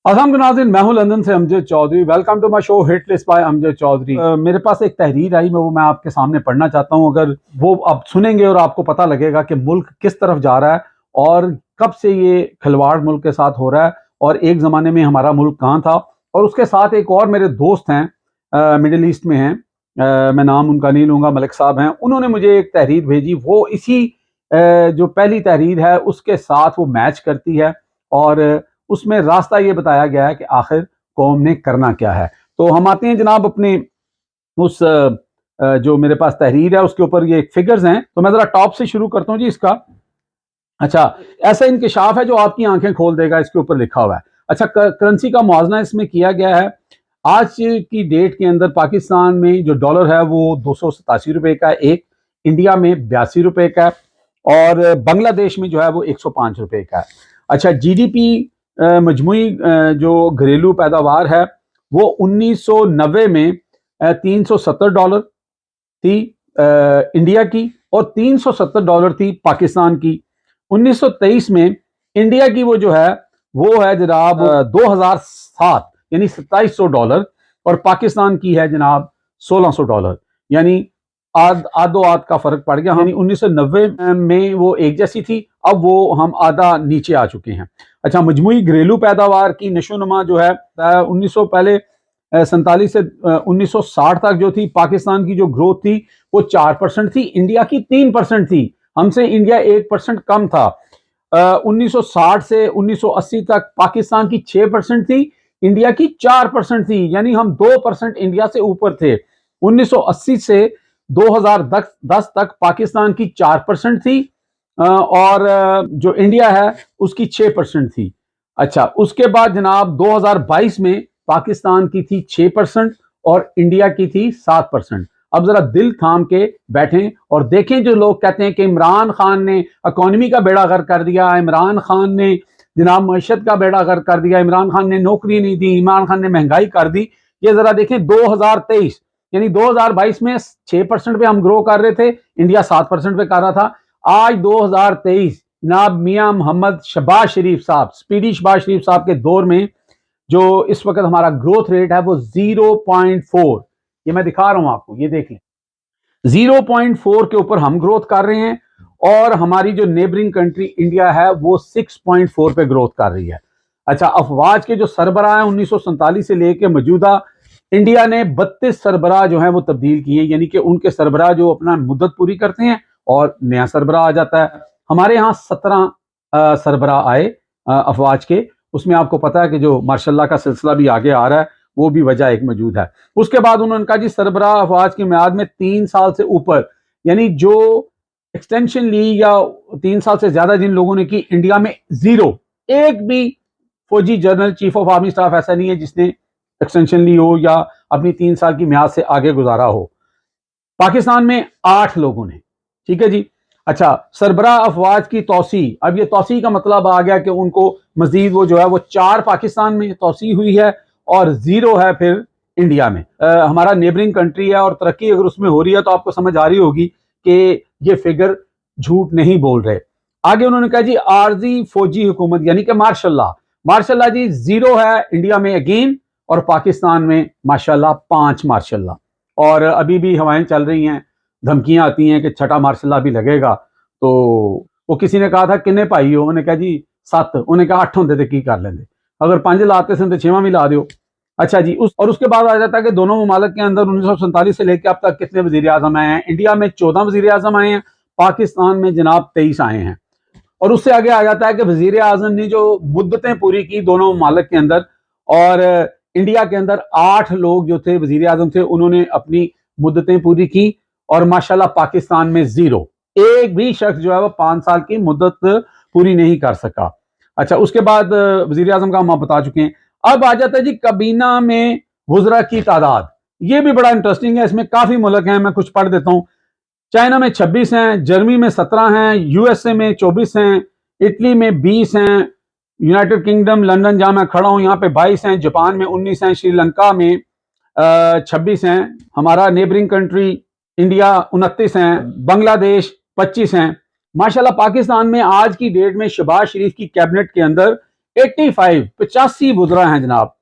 अस्सलाम नाज़रीन, मैं हूं लंदन से Amjad Chaudhry. Welcome to my show hit list by Amjad Chaudhry. मेरे पास एक तहरीर आई, वो मैं आपके सामने पढ़ना चाहता हूं। अगर वो आप सुनेंगे और आपको पता लगेगा कि मुल्क किस तरफ जा रहा है और कब से ये खिलवाड़ मुल्क के साथ हो रहा है और एक ज़माने में हमारा मुल्क कहाँ था। और उसके साथ एक और मेरे दोस्त हैं, मिडिल ईस्ट में हैं, मैं नाम उनका नहीं लूँगा, मलिक साहब हैं। उन्होंने मुझे एक तहरीर भेजी, वो इसी जो पहली तहरीर है उसके साथ वो मैच करती है और उसमें रास्ता ये बताया गया है कि आखिर कौम ने करना क्या है। तो हम आते हैं जनाब अपने उस जो मेरे पास तहरीर है उसके ऊपर। ये फिगर्स हैं, तो मैं ज़रा टॉप से शुरू करता हूँ जी इसका। अच्छा, ऐसा इंकशाफ है जो आपकी आंखें खोल देगा, इसके ऊपर लिखा हुआ है। अच्छा, करेंसी का मुआवजा इसमें किया गया है। आज की डेट के अंदर पाकिस्तान में जो डॉलर है वो 287 रुपये का है एक, इंडिया में 82 रुपये का है और बांग्लादेश में जो है वो 105 रुपये का है। अच्छा, जीडीपी मजमुई जो घरेलू पैदावार है वो 1990 में 370 डॉलर थी इंडिया की और 370 डॉलर थी पाकिस्तान की। 1923 में इंडिया की वो जो है वो है जनाब 2007 यानी 2700 डॉलर और पाकिस्तान की है जनाब 1600 डॉलर, यानी आधो आध का फर्क पड़ गया। यानी 1990 में वो एक जैसी थी, अब वो हम आधा नीचे आ चुके हैं। अच्छा, मजमुई घरेलू पैदावार की नशोनुमा जो है 1900 पहले 47 से 1960 तक जो थी पाकिस्तान की जो ग्रोथ थी वो 4% थी, इंडिया की 3% थी। हमसे इंडिया 1% कम था। 1960 से 1980 तक पाकिस्तान की 6% थी, इंडिया की 4% थी, यानी हम 2% इंडिया से ऊपर थे। 1980 से 2010 तक पाकिस्तान की 4% थी और जो इंडिया है उसकी 6% थी। अच्छा, उसके बाद जनाब 2022 में पाकिस्तान की थी 6% और इंडिया की थी 7%। अब जरा दिल थाम के बैठें और देखें, जो लोग कहते हैं कि इमरान खान ने इकोनॉमी का बेड़ा गर्क कर दिया, इमरान खान ने जनाब मैशत का बेड़ा गर्क कर दिया, इमरान खान ने नौकरी नहीं दी, इमरान खान ने महंगाई कर दी। ये जरा देखें 2023 यानी 2022 में 6% पे हम ग्रो कर रहे थे, इंडिया 7% पे कर रहा था। आज 2023 जनाब मियां मोहम्मद शहबाज शरीफ साहब, स्पीडी शहबाज शरीफ साहब के दौर में जो इस वक्त हमारा ग्रोथ रेट है वो 0.4, ये मैं दिखा रहा हूं आपको, ये देख लें 0.4 के ऊपर हम ग्रोथ कर रहे हैं और हमारी जो नेबरिंग कंट्री इंडिया है वो 6.4 पे ग्रोथ कर रही है। अच्छा, अफवाज के जो सरबराह हैं 1947 से लेकर मौजूदा इंडिया ने 32 सरबराह जो हैं वो तब्दील किए, यानी कि उनके सरबराह जो अपना मुद्दत पूरी करते हैं और नया सरबराह आ जाता है। हमारे यहाँ 17 सरबराह आए अफवाज के, उसमें आपको पता है कि जो मार्शल्लाह का सिलसिला भी आगे आ रहा है, वो भी वजह एक मौजूद है। उसके बाद उन्होंने कहा जी सरबराह अफवाज की म्याद में 3 साल से ऊपर, यानी जो एक्सटेंशन ली या 3 साल से ज्यादा जिन लोगों ने की, इंडिया में 0, एक भी फौजी general chief of army staff ऐसा नहीं है जिसने एक्सटेंशन ली हो या अपनी 3 साल की म्याद से आगे गुजारा हो। पाकिस्तान में 8 लोगों ने, ठीक है जी। अच्छा, सरबराह अफवाज की तोसी, अब ये तोसी का मतलब आ गया कि उनको मजीद वो जो है वो 4 पाकिस्तान में तोसी हुई है और 0 है फिर इंडिया में। हमारा नेबरिंग कंट्री है और तरक्की अगर उसमें हो रही है तो आपको समझ आ रही होगी कि ये फिगर झूठ नहीं बोल रहे। आगे उन्होंने कहा जी आरजी फौजी हुकूमत यानी कि मार्शल्लाह जी 0 है इंडिया में अगेन और पाकिस्तान में माशाल्लाह 5 मार्शल्लाह। और अभी भी हवाएं चल रही हैं, धमकियां आती हैं कि छठा मार्शल्लाह भी लगेगा। तो वो किसी ने कहा था किन्ने भाई हो, उन्हें कहा जी 7, उन्हें कहा 8 होंगे तो की कर लेंगे, अगर 5 लाते थे तो 6वां भी ला दो। अच्छा जी, उसके बाद आ जाता है कि दोनों ममालिक के अंदर 1947 से लेकर अब तक कितने वजीर आजम आए हैं। इंडिया में 14 वजीर आजम आए हैं, पाकिस्तान में जनाब 23 आए हैं। और उससे आगे आ जाता है कि वजीर आजम ने जो मुद्दतें पूरी की दोनों ममालिक के अंदर, और इंडिया के अंदर 8 लोग जो थे वजीर आजम थे, उन्होंने अपनी मुद्दतें पूरी की और माशाल्लाह पाकिस्तान में 0, एक भी शख्स जो है वो 5 साल की मुद्दत पूरी नहीं कर सका। अच्छा, उसके बाद वजीर आजम का हम बता चुके हैं। अब आ जाता है जी काबीना में वुज़रा की तादाद, ये भी बड़ा इंटरेस्टिंग है, इसमें काफी मुल्क हैं, मैं कुछ पढ़ देता हूँ। चाइना में 26 हैं, जर्मनी में 17 हैं, यूएसए में 24 हैं, इटली में 20 हैं, यूनाइटेड किंगडम लंदन जहां मैं खड़ा हूं यहाँ पे 22 हैं, जापान में 19 हैं, श्रीलंका में 26 हैं, हमारा नेबरिंग कंट्री इंडिया 29 हैं, बांग्लादेश 25 हैं। माशाल्लाह पाकिस्तान में आज की डेट में शहबाज शरीफ की कैबिनेट के अंदर 85 वुज़रा हैं जनाब।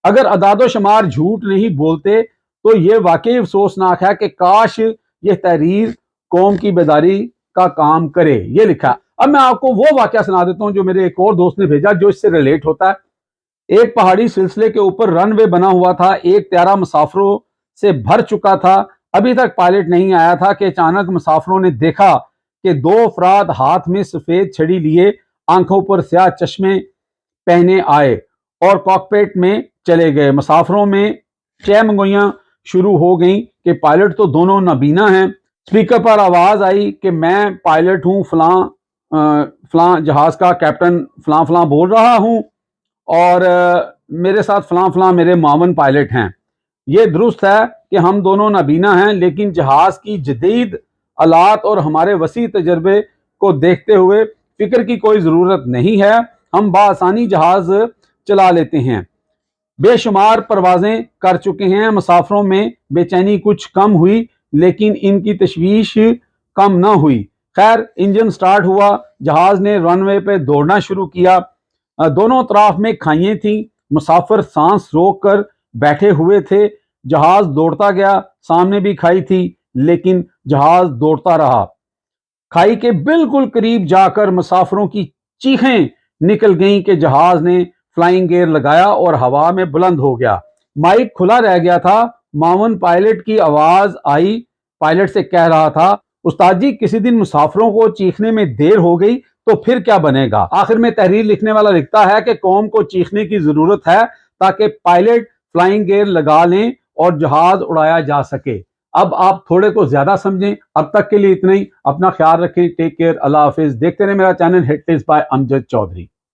अगर अदादो शुमार झूठ नहीं बोलते तो ये वाकई अफसोसनाक है कि काश ये तहरीर कौम की बेदारी का काम करे। ये लिखा। अब मैं आपको वो वाकया सुना देता हूँ जो मेरे एक और दोस्त ने भेजा, जो इससे रिलेट होता है। एक पहाड़ी सिलसिले के ऊपर रनवे बना हुआ था, एक त्यारा मुसाफिरों से भर चुका था। अभी तक पायलट नहीं आया था कि अचानक मुसाफिरों ने देखा कि दो अफराद हाथ में सफेद छड़ी लिए, आंखों पर स्याह चश्मे पहने आए और कॉकपिट में चले गए। मुसाफिरों में चहमगोइयां शुरू हो गई कि पायलट तो दोनों नाबीना हैं। स्पीकर पर आवाज आई कि मैं पायलट हूं, फलां जहाज का कैप्टन फलां फलां बोल रहा हूं और मेरे साथ फलां फलां मेरे मावन पायलट हैं। ये दुरुस्त है कि हम दोनों नाबीना हैं, लेकिन जहाज की जदीद आलात और हमारे वसी तजर्बे को देखते हुए फिक्र की कोई ज़रूरत नहीं है। हम बासानी जहाज चला लेते हैं। बेशुमार परवाजें कर चुके हैं। मुसाफिरों में बेचैनी कुछ कम हुई, लेकिन इनकी तशवीश कम ना हुई। खैर, इंजन स्टार्ट हुआ, जहाज ने रनवे पे दौड़ना शुरू किया। दोनों तरफ में खाइयां थी। मुसाफिर सांस रोक कर बैठे हुए थे। जहाज दौड़ता गया, सामने भी खाई थी, लेकिन जहाज दौड़ता रहा। खाई के बिल्कुल करीब जाकर मुसाफिरों की चीखें निकल गईं कि जहाज ने फ्लाइंग गियर लगाया और हवा में बुलंद हो गया। माइक खुला रह गया था। मावन पायलट की आवाज आई। पायलट से कह रहा था, उस्ताद जी, किसी दिन मुसाफिरों को चीखने में देर हो गई तो फिर क्या बनेगा। आखिर में तहरीर लिखने वाला लिखता है कि कौम को चीखने की जरूरत है ताकि पायलट फ्लाइंग गियर लगा लें और जहाज उड़ाया जा सके। अब आप थोड़े को ज्यादा समझें। अब तक के लिए इतना ही। अपना ख्याल रखें। Take care. अल्लाह हाफिज। देखते रहे मेरा channel hit list by Amjad Chaudhary.